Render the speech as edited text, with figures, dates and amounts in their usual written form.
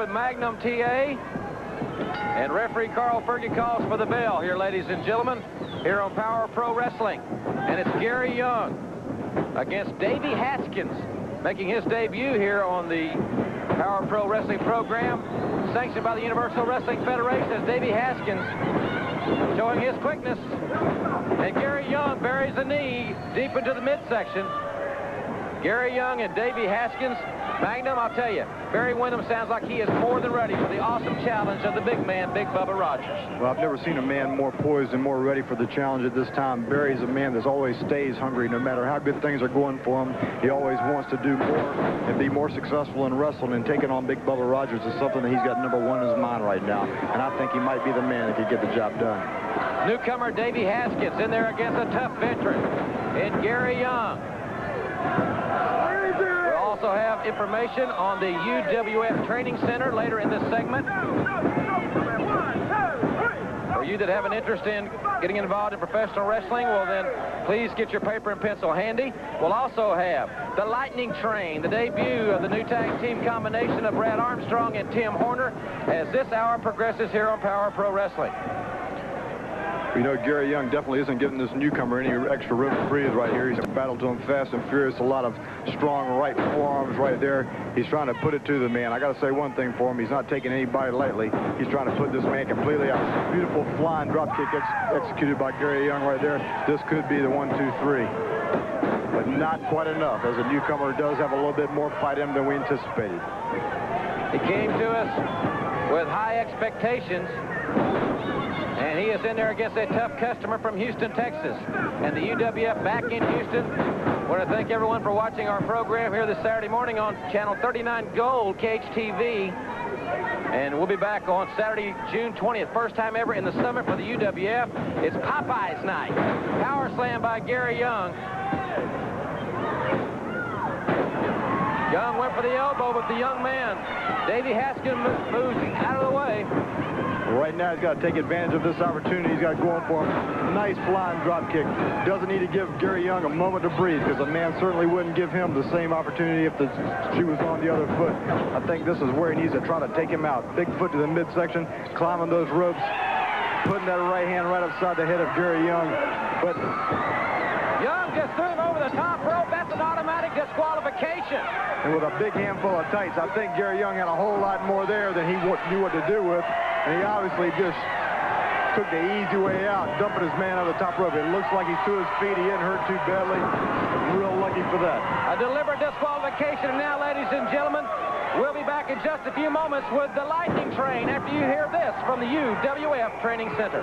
with Magnum TA. And referee Carl Fergie calls for the bell here, ladies and gentlemen, here on Power Pro Wrestling. And it's Gary Young against Davey Haskins, making his debut here on the Power Pro Wrestling program, sanctioned by the Universal Wrestling Federation, as Davey Haskins showing his quickness. And Gary Young buries a knee deep into the midsection. Gary Young and Davey Haskins. Magnum, I'll tell you, Barry Windham sounds like he is more than ready for the awesome challenge of the big man, Big Bubba Rogers. Well, I've never seen a man more poised and more ready for the challenge at this time. Barry's a man that always stays hungry no matter how good things are going for him. He always wants to do more and be more successful in wrestling, and taking on Big Bubba Rogers is something that he's got #1 in his mind right now. And I think he might be the man that could get the job done. Newcomer Davey Haskins in there against a tough veteran in Gary Young. We'll also have information on the UWF Training Center later in this segment. For you that have an interest in getting involved in professional wrestling, well then, please get your paper and pencil handy. We'll also have the Lightning Train, the debut of the new tag team combination of Brad Armstrong and Tim Horner, as this hour progresses here on Power Pro Wrestling. You know, Gary Young definitely isn't giving this newcomer any extra room to breathe right here. He's battled to him fast and furious. A lot of strong right forearms right there. He's trying to put it to the man. I got to say one thing for him. He's not taking anybody lightly. He's trying to put this man completely out. Beautiful flying drop kick executed by Gary Young right there. This could be the 1, 2, 3. But not quite enough, as a newcomer does have a little bit more fight in him than we anticipated. He came to us with high expectations. And he is in there against a tough customer from Houston, Texas. And the UWF back in Houston. I want to thank everyone for watching our program here this Saturday morning on Channel 39 Gold, KHTV. And we'll be back on Saturday, June 20th. First time ever in the summit for the UWF. It's Popeye's night. Power slam by Gary Young. Young went for the elbow, but the young man, Davey Haskins, moves out of the way. Right now, he's got to take advantage of this opportunity he's got going for him. Nice flying drop kick. Doesn't need to give Gary Young a moment to breathe, because the man certainly wouldn't give him the same opportunity if the shoe was on the other foot. I think this is where he needs to try to take him out. Big foot to the midsection, climbing those ropes, putting that right hand right upside the head of Gary Young. But Young just threw him over the top rope. That's an automatic disqualification. And with a big handful of tights, I think Gary Young had a whole lot more there than he knew what to do with. And he obviously just took the easy way out, dumping his man on the top rope. It looks like he's to his feet. He didn't hurt too badly. Real lucky for that. A deliberate disqualification now, ladies and gentlemen. We'll be back in just a few moments with the Lightning Train after you hear this from the UWF Training Center.